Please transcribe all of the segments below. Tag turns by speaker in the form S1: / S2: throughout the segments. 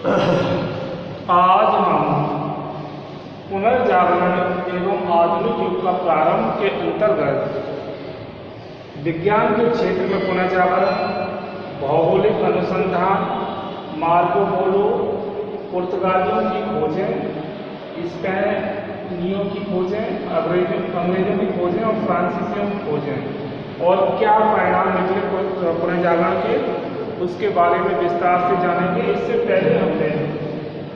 S1: आज हम पुनर्जागरण एवं आधुनिक युग का प्रारंभ के अंतर्गत विज्ञान के क्षेत्र में पुनर्जागरण, भौगोलिक अनुसंधान, मार्को पोलो, पुर्तगालियों की खोजें, स्पेनियों की खोजें, अंग्रेजों की खोजें और फ्रांसीसियों की खोजें और क्या परिणाम निकले पुनर्जागरण के, उसके बारे में विस्तार से जानेंगे। इससे पहले हमने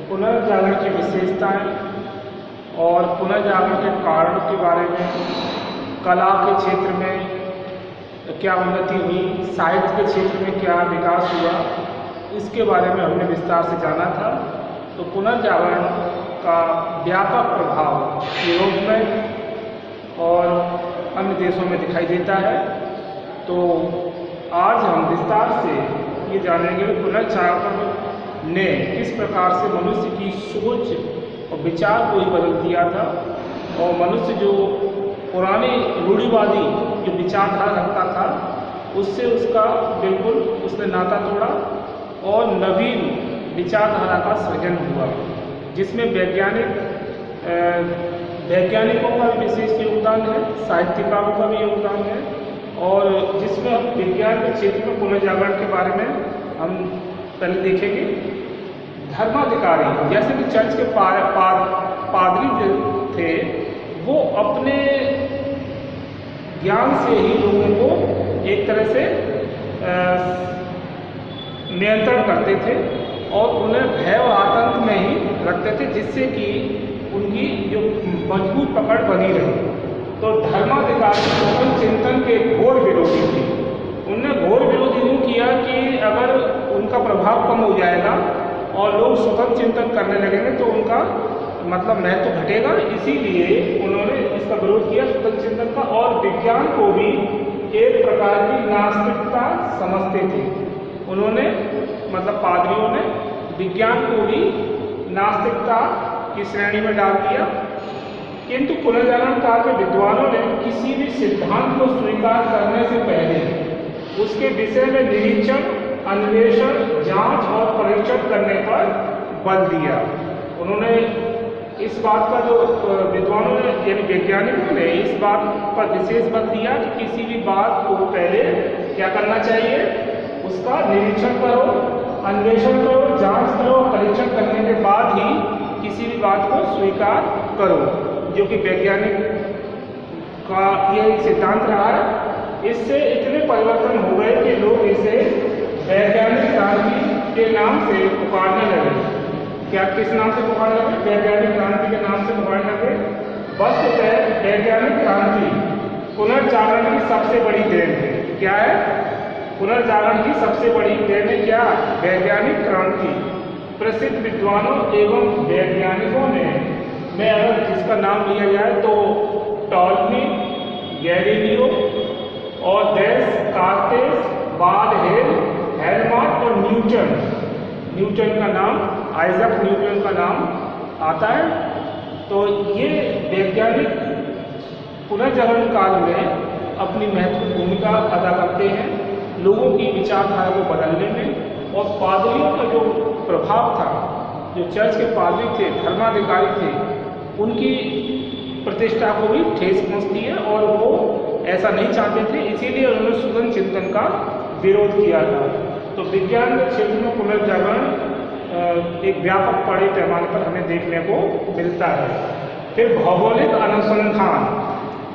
S1: पुनर्जागरण की विशेषताएं और पुनर्जागरण के कारणों के बारे में, कला के क्षेत्र में क्या उन्नति हुई, साहित्य के क्षेत्र में क्या विकास हुआ, इसके बारे में हमने विस्तार से जाना था। तो पुनर्जागरण का व्यापक प्रभाव यूरोप में और अन्य देशों में दिखाई देता है। तो आज हम विस्तार से ये जानेंगे कि पुनर्जागरण ने किस प्रकार से मनुष्य की सोच और विचार को ही बदल दिया था और मनुष्य जो पुरानी रूढ़िवादी जो विचारधारा रखता था उससे उसका बिल्कुल उसने नाता तोड़ा और नवीन विचारधारा का सृजन हुआ, जिसमें वैज्ञानिकों का भी विशेष योगदान है, साहित्यकारों का भी योगदान है और जिसमें विज्ञान के क्षेत्र में पुनर्जागरण के बारे में हम पहले देखेंगे। धर्माधिकारी जैसे कि चर्च के पादरी जो थे वो अपने ज्ञान से ही लोगों को एक तरह से नियंत्रण करते थे और उन्हें भय और आतंक में ही रखते थे, जिससे कि उनकी जो मजबूत पकड़ बनी रही। तो धर्माधिकारी स्वतंत्र चिंतन के घोर विरोधी थे। उनने घोर विरोध यूँ किया कि अगर उनका प्रभाव कम हो जाएगा और लोग स्वतंत्र चिंतन करने लगेंगे तो उनका मतलब महत्व तो घटेगा, इसीलिए उन्होंने इसका विरोध किया स्वतंत्र चिंतन का। और विज्ञान को भी एक प्रकार की नास्तिकता समझते थे। उन्होंने मतलब पादरियों ने विज्ञान को भी नास्तिकता की श्रेणी में डाल दिया। किंतु पुनर्जागरण काल में विद्वानों ने किसी भी सिद्धांत को स्वीकार करने से पहले उसके विषय में निरीक्षण, अन्वेषण, जांच और परीक्षण करने पर बल दिया। उन्होंने इस बात का जो विद्वानों ने यानी वैज्ञानिकों ने इस बात पर विशेष बल दिया कि किसी भी बात को पहले क्या करना चाहिए, उसका निरीक्षण करो, अन्वेषण करो, जांच करो, परीक्षण करने के बाद ही किसी भी बात को स्वीकार करो, जो कि वैज्ञानिक का यह एक सिद्धांत रहा है। इससे इतने परिवर्तन हो गए कि लोग इसे वैज्ञानिक क्रांति के नाम से पुकारने लगे। क्या किस नाम से पुकारने लगे? वैज्ञानिक क्रांति के नाम से पुकारने लगे। वस्तुतः वैज्ञानिक क्रांति पुनर्जागरण की सबसे बड़ी देन है। क्या है? पुनर्जागरण की सबसे बड़ी देन है क्या? वैज्ञानिक क्रांति। प्रसिद्ध विद्वानों एवं वैज्ञानिकों में अगर जिसका नाम लिया जाए तो टॉलमी, गैलीलियो और डेस्कार्तेस, बाडहेल, हेलमट और न्यूटन का नाम, आइजैक न्यूटन का नाम आता है। तो ये वैज्ञानिक पुनर्जागरण काल में अपनी महत्वपूर्ण भूमिका अदा करते हैं लोगों की विचारधारा को बदलने में। और पादरियों का जो प्रभाव था, जो चर्च के पादरी थे, धर्माधिकारी थे, उनकी प्रतिष्ठा को भी ठेस पहुंचती है और वो ऐसा नहीं चाहते थे, इसीलिए उन्होंने स्वतंत्र चिंतन का विरोध किया था। तो विज्ञान के क्षेत्र में पुनर्जागरण एक व्यापक बड़े पैमाने पर हमें देखने को मिलता है। फिर भौगोलिक अनुसंधान।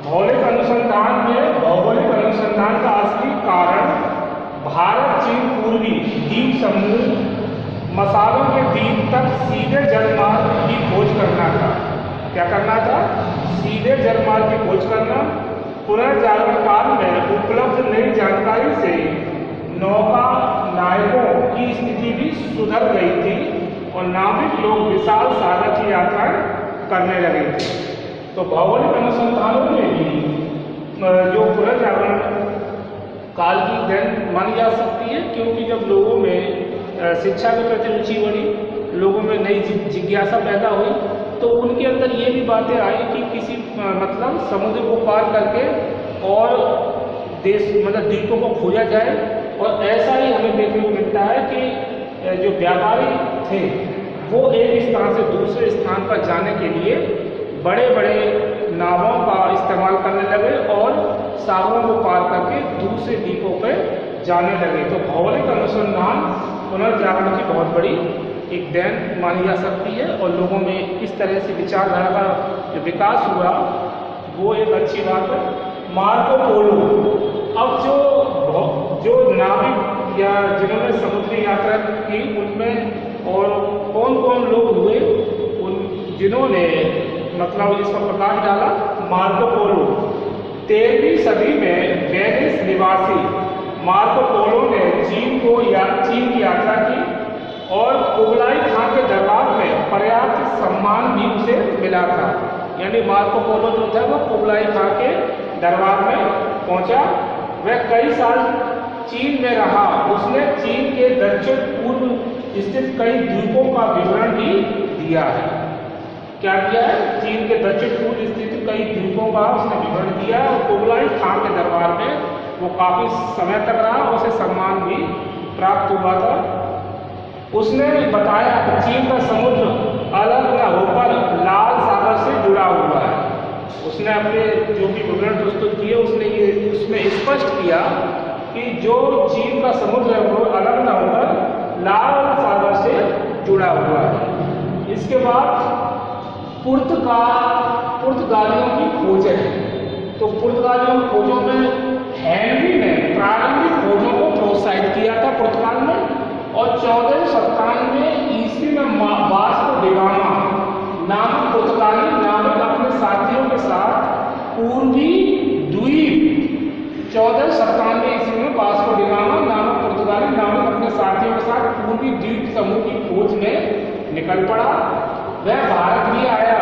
S1: भौगोलिक अनुसंधान का असली कारण भारत चीन पूर्वी द्वीप समूह मसालों के द्वीप तक सीधे जलमार्ग की खोज करना था। क्या करना था? सीधे जलमार्ग की खोज करना। पुनर्जागरण काल में उपलब्ध नई जानकारी से नौका नायकों की स्थिति भी सुधर गई थी और नाविक लोग विशाल सागर की यात्रा करने लगे थे। तो भौगोलिक अनुसंधानों में भी जो पुनर्जागरण काल की देन मानी जा सकती है, क्योंकि जब लोगों में शिक्षा के प्रति रुचि बढ़ी, लोगों में नई जिज्ञासा पैदा हुई, तो उनके अंदर ये भी बातें आई कि किसी मतलब समुद्र को पार करके और देश मतलब द्वीपों को खोजा जाए। और ऐसा ही हमें देखने को मिलता है कि जो व्यापारी थे वो एक स्थान से दूसरे स्थान पर जाने के लिए बड़े बड़े नावों का इस्तेमाल करने लगे और सागरों को पार करके दूसरे द्वीपों पर जाने लगे। तो भौगोलिक अनुसंधान पुनर्जागरण की बहुत बड़ी एक देन मानी जा सकती है और लोगों में इस तरह से विचारधारा का जो विकास हुआ वो एक अच्छी बात है। मार्को पोलो, अब जो नाविक या जिन्होंने समुद्री यात्रा की उनमें और कौन कौन लोग हुए, उन जिन्होंने मतलब इस पर प्रकाश डाला। मार्को पोलो 13वीं सदी में वेनिस निवासी मार्को पोलो ने चीन की यात्रा की और कुबलाई खां के दरबार में पर्याप्त सम्मान भी उसे मिला था। यानी मार्को पोलो जो था वो कुबलाई खां के दरबार में पहुंचा। वह कई साल चीन में रहा। उसने चीन के दक्षिण पूर्व स्थित कई द्वीपों का विवरण भी दिया है। क्या किया है? चीन के दक्षिण पूर्व स्थित कई द्वीपों का उसने विवरण दिया और कुबलाई खां के दरबार में वो काफी समय तक रहा, उसे सम्मान भी प्राप्त हुआ था। उसने बताया कि चीन का समुद्र अलग न होकर लाल सागर से जुड़ा हुआ है। उसने अपने जो भी विवरण प्रस्तुत किए उसने स्पष्ट किया कि जो चीन का समुद्र है वो अलग न होकर लाल सागर से जुड़ा हुआ है। इसके बाद पुर्तगालियों की खोजें। तो पुर्तगालियों की खोजों में हेनरी ने प्रारंभिक खोजों को प्रोत्साहित किया था पुर्तगाल में और 1497 ईस्वी में वास्को डी गामा नामक पुर्तगाली नाविक अपने साथियों के साथ पूर्वी द्वीप 1497 ईस्वी में वास्को डी गामा नामक पुर्तगाली नाविक अपने साथियों के साथ पूर्वी द्वीप समूह की खोज में निकल पड़ा। वह भारत भी आया।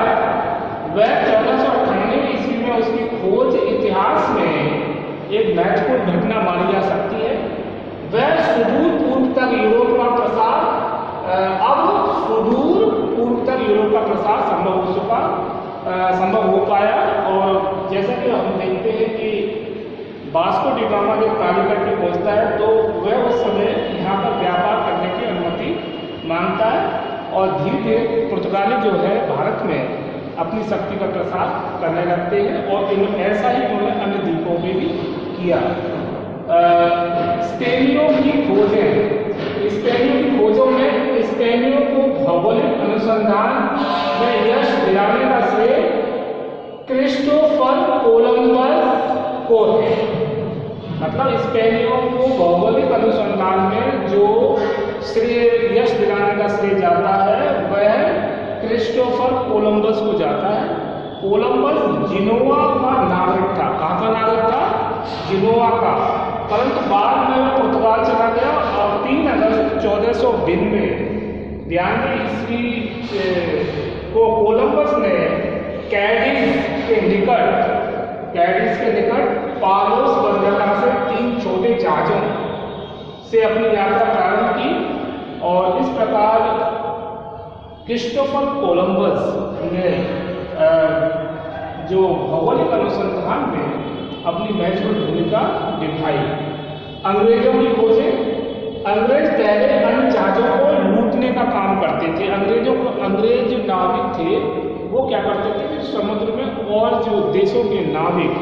S1: वह 1498 ईस्वी में उसकी खोज इतिहास में एक महत्वपूर्ण घटना मानी जा सकती है। वह सुदूर पूर्व तक यूरोप का प्रसार संभव हो पाया। और जैसा कि हम देखते हैं कि वास्को डी गामा जब कालीकट में पहुंचता है तो वह उस समय यहाँ पर व्यापार करने की अनुमति मांगता है और धीरे धीरे पुर्तगाली जो है भारत में अपनी शक्ति का प्रसार करने लगते हैं और ऐसा ही उन्होंने अन्य द्वीपों में भी किया। स्पेनियों की खोजें। स्पेनियों की खोजों में स्पेनियों को भौगोलिक अनुसंधान में यश दिलाने का श्रेय क्रिस्टोफर कोलंबस को है। मतलब स्पेनियों को भौगोलिक अनुसंधान में जो यश दिलाने का श्रेय जाता है वह क्रिस्टोफर कोलंबस को जाता है। कोलंबस जिनोवा का नाविक था। कहाँ का नाविक था? जिनोवा का। परंतु बाद में वह पुर्तगाल चला गया और 3 अगस्त 1492 ईस्वी को कोलंबस ने कैडिज के निकट पालोस बंदरगाह से 3 छोटे जहाजों से अपनी यात्रा प्रारंभ की और इस प्रकार क्रिस्टोफर कोलंबस ने जो भौगोलिक अनुसंधान में अपनी महत्वपूर्ण भूमिका निभाई। अंग्रेजों की खोजें। अंग्रेज पहले अन्य जहाजों को लूटने का काम करते थे। अंग्रेज नाविक थे वो क्या करते थे कि समुद्र में और जो देशों के नाविक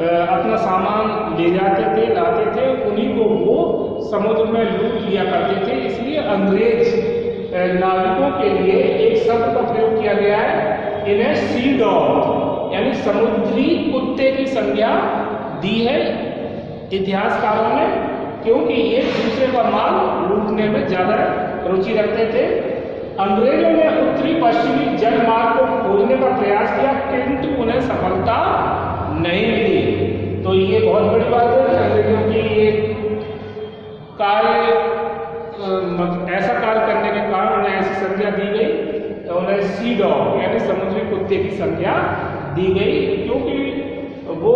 S1: अपना सामान ले जाते थे, लाते थे, उन्हीं को वो समुद्र में लूट लिया करते थे। इसलिए अंग्रेज नाविकों के लिए एक शब्द का प्रयोग किया गया है, इन्हें सी डॉग यानी समुद्री कुत्ते की संज्ञा दी है इतिहासकारों ने, क्योंकि ये दूसरे का माल लूटने में ज्यादा रुचि रखते थे। अंग्रेजों ने उत्तरी पश्चिमी जलमार्ग को खोजने का प्रयास किया किंतु उन्हें सफलता नहीं मिली। तो ये बहुत बड़ी बात है कि अंग्रेजों की ये ऐसा कार्य करने के कारण उन्हें ऐसी संज्ञा दी गई, उन्हें सी डॉग यानी समुद्री कुत्ते की संज्ञा दी गई, क्योंकि वो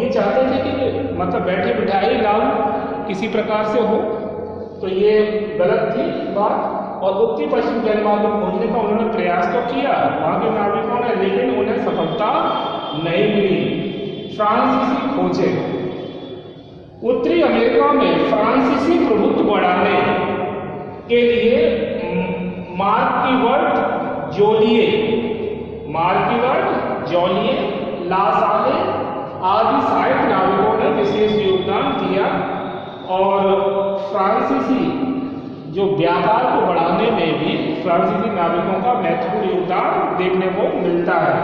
S1: ये चाहते थे कि मतलब बैठे बिठाए नाम किसी प्रकार से हो। तो ये गलत थी बात। और उत्तरी पश्चिम जलमार्ग को खोजने का उन्होंने प्रयास तो किया वहाँ के नाविकों ने, लेकिन उन्हें सफलता नहीं मिली। फ्रांसीसी खोजें। उत्तरी अमेरिका में फ्रांसीसी प्रभुत्व बढ़ाने के लिए मार्किवर्ट जोलिए, लासाले आदि साइट नाविकों ने विशेष योगदान दिया। और फ्रांसीसी जो व्यापार को बढ़ाने में भी फ्रांसीसी नाविकों का महत्वपूर्ण योगदान देखने को मिलता है।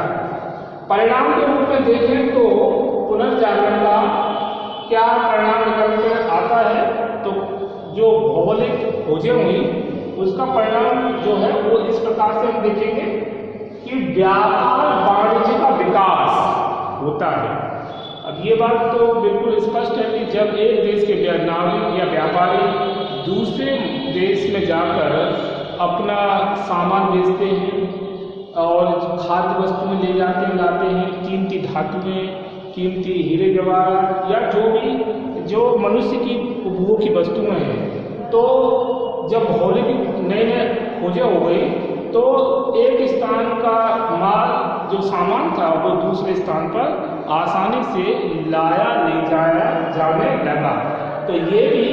S1: परिणाम के रूप में देखें तो पुनर्जागरण का क्या परिणाम निकल कर आता है, तो जो भौगोलिक खोजें हुई उसका परिणाम जो है वो इस प्रकार से हम देखेंगे कि व्यापार वाणिज्य का विकास होता है। अब ये बात तो बिल्कुल स्पष्ट है कि जब एक देश के नागरिक या व्यापारी दूसरे देश में जाकर अपना सामान बेचते हैं और खाद्य वस्तुएं ले जाते हैं, लाते हैं, कीमती धातुएं, कीमती हीरे जवाहरात या जो मनुष्य की उपभोग की वस्तुएं हैं, तो जब भौगोलिक नए नए खोजें हो गई तो एक स्थान का माल जो सामान था वो दूसरे स्थान पर आसानी से ले जाया जाने लगा। तो ये भी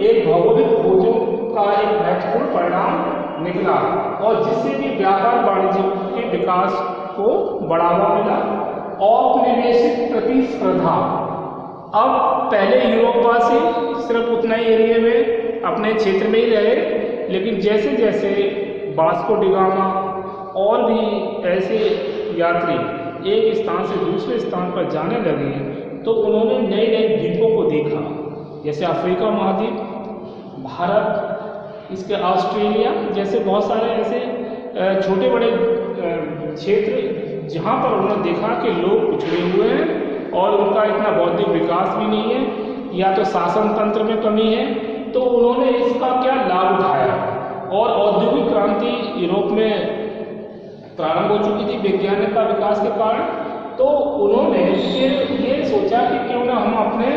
S1: एक भौगोलिक खोजों का एक महत्वपूर्ण परिणाम निकला और जिससे कि व्यापार वाणिज्य के विकास को बढ़ावा मिला। औपनिवेशिक प्रतिस्पर्धा, अब पहले यूरोपवासी सिर्फ उतना ही एरिया में अपने क्षेत्र में ही रहे, लेकिन जैसे जैसे वास्को डी गामा और भी ऐसे यात्री एक स्थान से दूसरे स्थान पर जाने लगे तो उन्होंने नए नए द्वीपों को देखा, जैसे अफ्रीका महाद्वीप, भारत, इसके ऑस्ट्रेलिया जैसे बहुत सारे ऐसे छोटे बड़े क्षेत्र जहाँ पर उन्होंने देखा कि लोग पिछड़े हुए हैं और उनका इतना बौद्धिक विकास भी नहीं है या तो शासन तंत्र में कमी है, तो उन्होंने इसका क्या लाभ उठाया। और औद्योगिक क्रांति यूरोप में प्रारंभ हो चुकी थी वैज्ञानिक का विकास के कारण, तो उन्होंने फिर ये सोचा कि क्यों ना हम अपने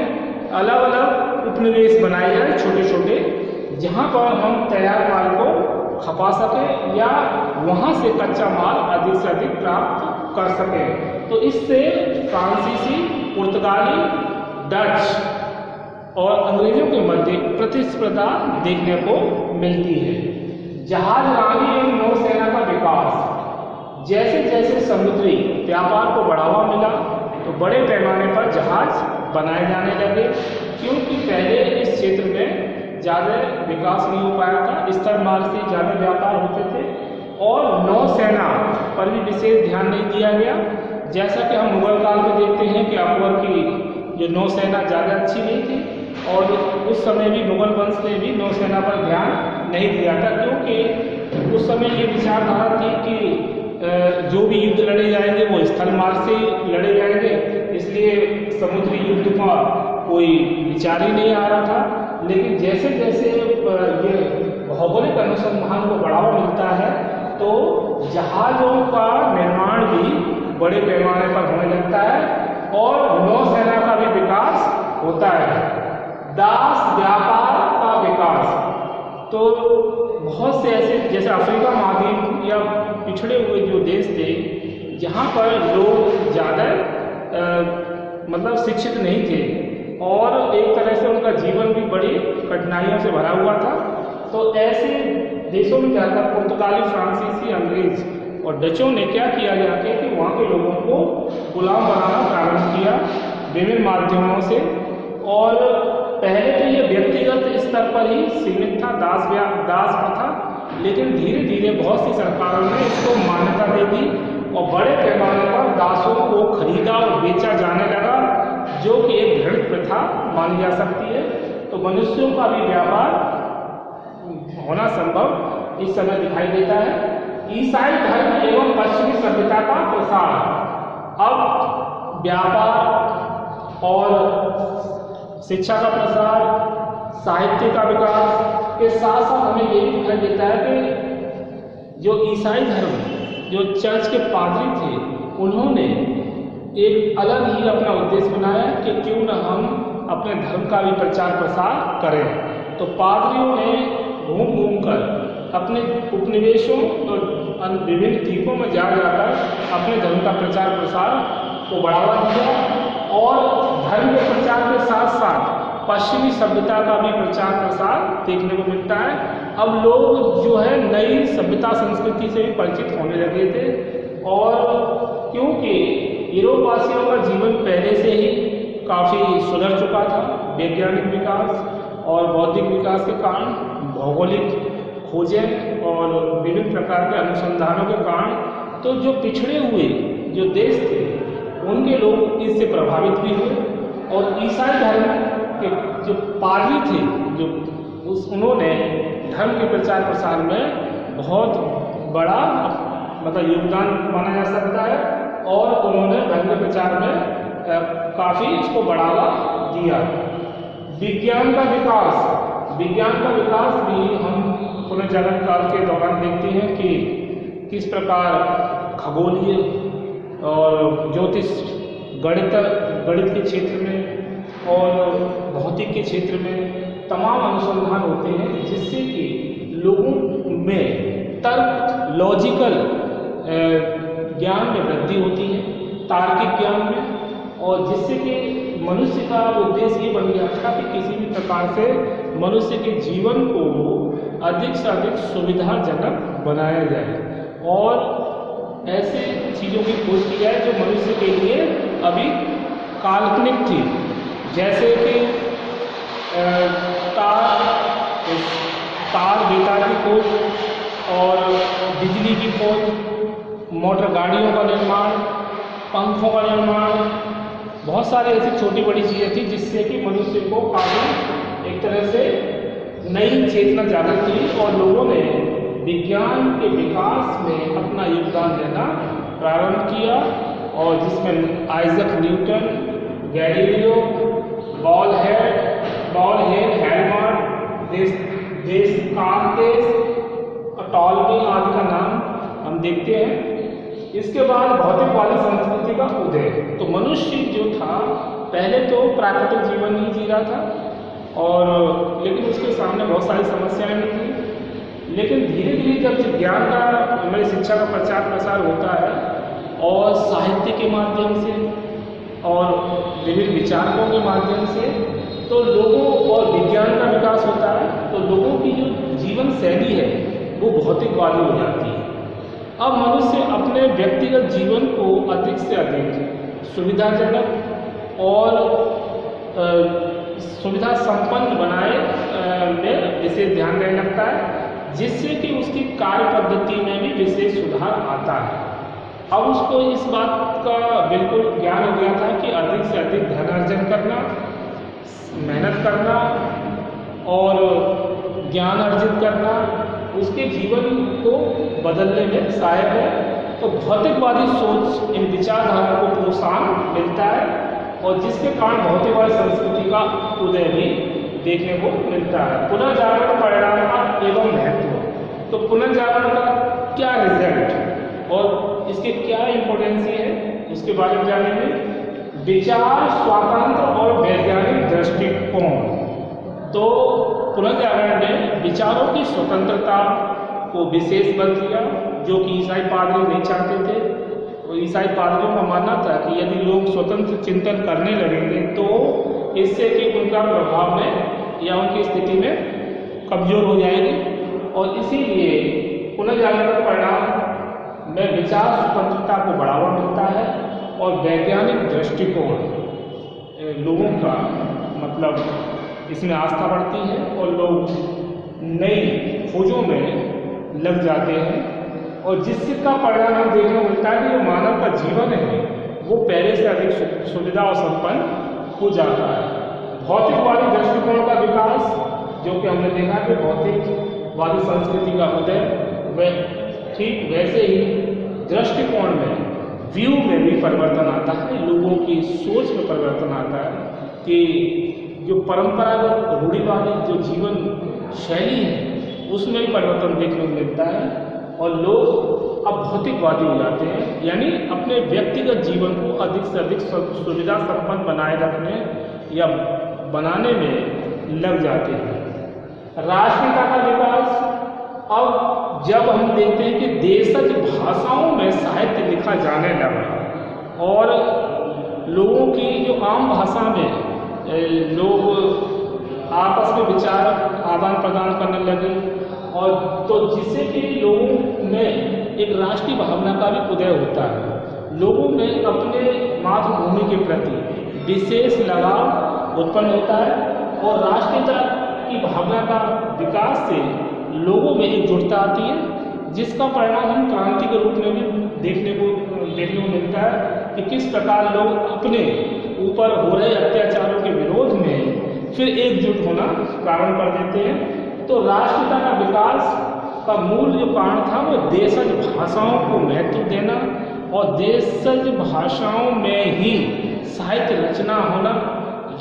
S1: अलग अलग उपनिवेश बनाए जाए छोटे छोटे, जहाँ पर हम तैयार माल को खपा सकें या वहाँ से कच्चा माल अधिक से अधिक प्राप्त कर सकें। तो इससे फ्रांसीसी, पुर्तगाली, डच और अंग्रेजों के मध्य प्रतिस्पर्धा देखने को मिलती है। जहाजरानी एवं नौसेना का विकास, जैसे जैसे समुद्री व्यापार को बढ़ावा मिला तो बड़े पैमाने पर जहाज बनाए जाने लगे, क्योंकि पहले इस क्षेत्र में ज़्यादा विकास नहीं हो पाया था, स्तर मार्ग से ज़्यादा व्यापार होते थे और नौसेना पर भी विशेष ध्यान नहीं दिया गया। जैसा कि हम मुगल काल में देखते हैं कि अकबर की जो नौसेना ज़्यादा अच्छी नहीं थी और उस समय भी मुगल वंश ने भी नौसेना पर ध्यान नहीं दिया था, क्योंकि उस समय ये विचारधारा थी कि जो भी युद्ध लड़े जाएंगे वो स्थल मार्ग से लड़े जाएंगे, इसलिए समुद्री युद्ध का कोई विचार ही नहीं आ रहा था। लेकिन जैसे जैसे ये भौगोलिक अनुसंधान को बढ़ावा मिलता है तो जहाज़ों का निर्माण भी बड़े पैमाने पर होने लगता है और नौसेना का भी विकास होता है। दास व्यापार का विकास, तो बहुत से ऐसे जैसे अफ्रीका महाद्वीप या पिछड़े हुए जो देश थे जहाँ पर लोग ज़्यादा मतलब शिक्षित नहीं थे और एक तरह से उनका जीवन भी बड़ी कठिनाइयों से भरा हुआ था, तो ऐसे देशों में जाकर पुर्तगाली, फ्रांसीसी, अंग्रेज और डचों ने क्या किया जाके कि वहाँ के लोगों को गुलाम बनाना प्रारंभ किया विभिन्न माध्यमों से। और पहले तो ये व्यक्तिगत स्तर पर ही सीमित था दास प्रथा, लेकिन धीरे धीरे बहुत सी सरकारों ने इसको मान्यता दे दी और बड़े पैमाने पर दासों को खरीदा और बेचा जाने लगा, जो कि एक घृणित प्रथा मानी जा सकती है। तो मनुष्यों का भी व्यापार होना संभव इस समय दिखाई देता है। ईसाई धर्म एवं पश्चिमी सभ्यता का प्रसार, अब व्यापार और शिक्षा का प्रसार, साहित्य का विकास के साथ साथ हमें ये भी दिखाई देता है कि जो ईसाई धर्म, जो चर्च के पादरी थे, उन्होंने एक अलग ही अपना उद्देश्य बनाया कि क्यों न हम अपने धर्म का भी प्रचार प्रसार करें। तो पादरियों ने घूम घूम कर अपने उपनिवेशों और विभिन्न द्वीपों में जाकर अपने धर्म का प्रचार प्रसार को बढ़ावा दिया और धर्म के प्रचार के साथ साथ पश्चिमी सभ्यता का भी प्रचार प्रसार देखने को मिलता है। अब लोग जो है नई सभ्यता संस्कृति से भी परिचित होने लगे थे, और क्योंकि यूरोपवासियों का जीवन पहले से ही काफ़ी सुधर चुका था, वैज्ञानिक विकास और बौद्धिक विकास के कारण, भौगोलिक खोजें और विभिन्न प्रकार के अनुसंधानों के कारण, तो जो पिछड़े हुए जो देश थे उनके लोग इससे प्रभावित भी हुए, और ईसाई धर्म के जो पादरी थे जो उन्होंने धर्म के प्रचार प्रसार में बहुत बड़ा मतलब योगदान माना जा सकता है, और उन्होंने धर्म के प्रचार में काफ़ी इसको बढ़ावा दिया। विज्ञान का विकास भी हम पुनर्जागरण काल के दौरान देखते हैं कि किस प्रकार खगोलीय और ज्योतिष गणित के क्षेत्र में और भौतिक के क्षेत्र में तमाम अनुसंधान होते हैं, जिससे कि लोगों में तर्क लॉजिकल ज्ञान में वृद्धि होती है, तार्किक ज्ञान में, और जिससे कि मनुष्य का उद्देश्य ये बन गया था कि किसी भी प्रकार से मनुष्य के जीवन को अधिक से अधिक सुविधाजनक बनाया जाए और ऐसे चीज़ों की खोज की जाए जो मनुष्य के लिए अभी काल्पनिक थी, जैसे कि तार बेतार की खोज और बिजली की खोज, मोटर गाड़ियों का निर्माण, पंखों का निर्माण, बहुत सारे ऐसी छोटी बड़ी चीज़ें थी जिससे कि मनुष्य को काफ़ी एक तरह से नई चेतना जागृत हुई और लोगों ने विज्ञान के विकास में अपना योगदान देना प्रारंभ किया, और जिसमें आइजक न्यूटन, गैलीलियो, बॉलहेड, हेलमट, देसकार्तेस, टॉलमी आदि का नाम हम देखते हैं। इसके बाद भौतिकवादी संस्कृति का उदय। तो मनुष्य जो था पहले तो प्राकृतिक जीवन ही जी रहा था, और लेकिन उसके सामने बहुत सारी समस्याएं भी थी। लेकिन धीरे धीरे जब ज्ञान का हमारी शिक्षा का प्रचार प्रसार होता है और साहित्य के माध्यम से और विभिन्न विचारकों के माध्यम से, तो लोगों और विज्ञान का विकास होता है, तो लोगों की जो जीवन शैली है वो भौतिकवादी हो जाती है। अब मनुष्य अपने व्यक्तिगत जीवन को अधिक से अधिक सुविधाजनक और सुविधा संपन्न बनाए में विशेष ध्यान देने लगता है, जिससे कि उसकी कार्य पद्धति में भी विशेष सुधार आता है। अब उसको इस बात का बिल्कुल ज्ञान हो गया था कि अधिक से अधिक धन अर्जन करना, मेहनत करना और ज्ञान अर्जित करना उसके जीवन को बदलने में सहायक है। तो भौतिकवादी सोच इन विचारधारा को प्रोत्साहन मिलता है, और जिसके कारण भौतिकवादी संस्कृति का उदय भी देखने को मिलता है। पुनर्जागरण परिणाम का एवं महत्व। तो पुनर्जागरण का क्या रिजल्ट और इसके क्या इम्पोर्टेंसी है उसके बारे में जानेंगे। विचार स्वातंत्र और वैज्ञानिक दृष्टिकोण। तो पुनर्जागरण ने विचारों की स्वतंत्रता को विशेष बल दिया, जो कि ईसाई पादरी नहीं चाहते थे। तो ईसाई पादरियों का मानना था कि यदि लोग स्वतंत्र चिंतन करने लगेंगे तो इससे कि उनका प्रभाव में या उनकी स्थिति में कमजोर हो जाएगी, और इसीलिए पुनर्जागरण परिणाम में विचार स्वतंत्रता को बढ़ावा मिलता है और वैज्ञानिक दृष्टिकोण लोगों का मतलब इसमें आस्था बढ़ती है और लोग नई खोजों में लग जाते हैं, और जिसका परिणाम हम देखने को मिलता है कि जो मानव का जीवन है वो पहले से अधिक सुविधा और संपन्न हो जाता है। भौतिकवादी दृष्टिकोण का विकास, जो कि हमने देखा कि भौतिकवादी संस्कृति का उदय, वह ठीक वैसे ही दृष्टिकोण में व्यू में भी परिवर्तन आता है, लोगों की सोच में परिवर्तन आता है कि जो परंपरागत रूढ़िवादी जो जीवन शैली है उसमें भी परिवर्तन देखने को मिलता है, और लोग अब भौतिकवादी हो जाते हैं, यानी अपने व्यक्तिगत जीवन को अधिक से अधिक सुविधा संपन्न बनाए रखने या बनाने में लग जाते हैं। राष्ट्रीयता का विकास। अब जब हम देखते हैं कि देशज भाषाओं में साहित्य लिखा जाने लगा और लोगों की जो आम भाषा में लोग आपस में विचार आदान प्रदान करने लगे, और तो जिससे कि लोगों में एक राष्ट्रीय भावना का भी उदय होता है। लोगों में अपने मातृभूमि के प्रति विशेष लगाव उत्पन्न होता है, और राष्ट्रीयता की भावना का विकास से लोगों में एकजुटता आती है, जिसका परिणाम हम क्रांति के रूप में भी देखने को मिलता है कि किस प्रकार लोग अपने ऊपर हो रहे अत्याचारों के विरोध में फिर एकजुट होना प्रारंभ कर देते हैं। तो राष्ट्रीयता का विकास का मूल जो कारण था वो देशज भाषाओं को महत्व देना, और देशज भाषाओं में ही साहित्य रचना होना,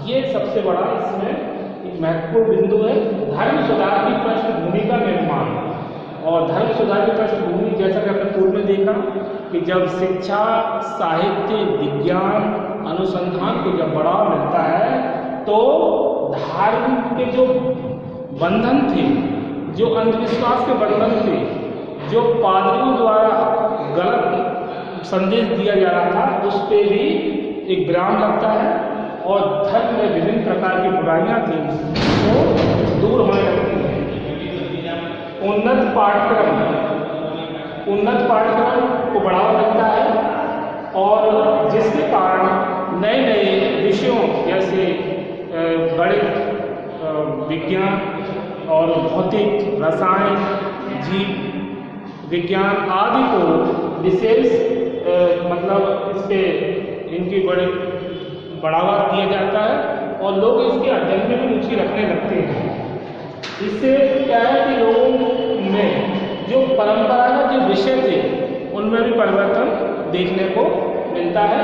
S1: ये सबसे बड़ा इसमें एक महत्वपूर्ण बिंदु है। धर्म सुधार की पृष्ठभूमि का निर्माण, और धर्म सुधार की पृष्ठभूमि जैसा कि हमने पूर्व में देखा कि जब शिक्षा, साहित्य, विज्ञान, अनुसंधान को जब बढ़ावा मिलता है तो धर्म के जो बंधन थे, जो अंधविश्वास के बंधन थे, जो पादरियों द्वारा गलत संदेश दिया जा रहा था, उस पर भी एक विराम लगता है, और धर्म में विभिन्न प्रकार की बुराइयां थी वो दूर होने लगती हैं। उन्नत पाठ्यक्रम को बढ़ावा मिलता है, और जिसके कारण नए नए विषयों जैसे बड़े विज्ञान और भौतिक, रसायन, जीव विज्ञान आदि को विशेष मतलब इस पे इनकी बड़े बढ़ावा दिया जाता है, और लोग इसके अध्ययन में भी रुचि रखने लगते हैं। इससे क्या है कि लोगों में जो परंपरागत जो विषय थे उनमें भी परिवर्तन देखने को मिलता है।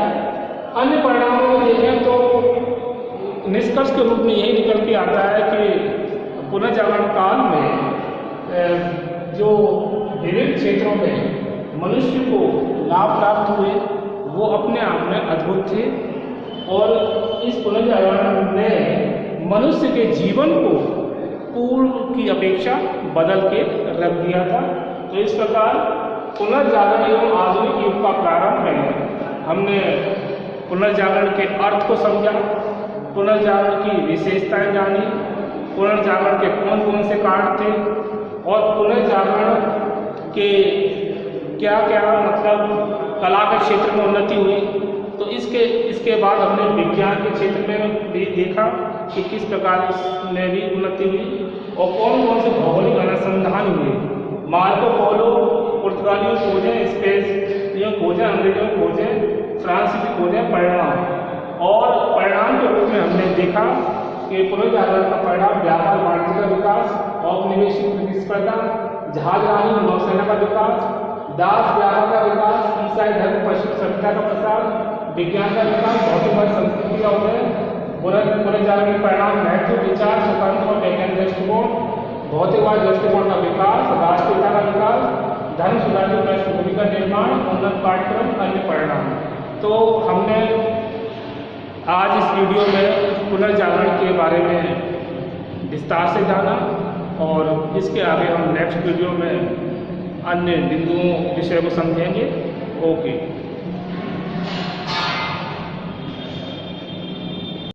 S1: अन्य परिणामों को देखें तो निष्कर्ष के रूप में यही निकल के आता है कि पुनर्जागरण काल में जो विभिन्न क्षेत्रों में मनुष्य को लाभ प्राप्त हुए वो अपने आप में अद्भुत थे, और इस पुनर्जागरण ने मनुष्य के जीवन को पूर्व की अपेक्षा बदल के रख दिया था। तो इस प्रकार पुनर्जागरण एवं आधुनिक युग का प्रारंभ में हमने पुनर्जागरण के अर्थ को समझा, पुनर्जागरण की विशेषताएं जानी, पुनर्जागरण के कौन कौन से कारण थे, और पुनर्जागरण के क्या क्या मतलब कला के क्षेत्र में उन्नति हुई। तो इसके बाद हमने विज्ञान के क्षेत्र में भी देखा कि किस प्रकार इसमें भी उन्नति हुई, और कौन कौन से भौगोलिक अनुसंधान हुए। मार्को पोलो पुर्तगालियों खोजे, स्पेनियों खोजे, अंग्रेजों खोजे, फ्रांसीसी खोजे परिणाम, और परिणाम के रूप में हमने देखा कि पुनर्जागरण का परिणाम व्यापार वाणिज्य का विकास, औपनिवेशिक प्रतिस्पर्धा, जहाजरानी नौसेना का विकास, दास व्यापार का विकास, ईसाई धर्म पश्चिम सभ्यता का प्रसार, विज्ञान का विकास, भौतिकवाद संस्कृति का उदय, पुनर्जागरण के परिणाम महत्व, विचार, स्वतंत्र और वैज्ञानिक दृष्टिकोण, भौतिकवाद दृष्टिकोण का विकास, राष्ट्रीयता का विकास, धर्म सुधार की पृष्ठभूमि का निर्माण, उन्नत पाठ्यक्रम, अन्य परिणाम। तो हमने आज इस वीडियो में पुनर्जागरण के बारे में विस्तार से जाना, और इसके आगे हम नेक्स्ट वीडियो में अन्य बिंदुओं विषय को समझेंगे। ओके।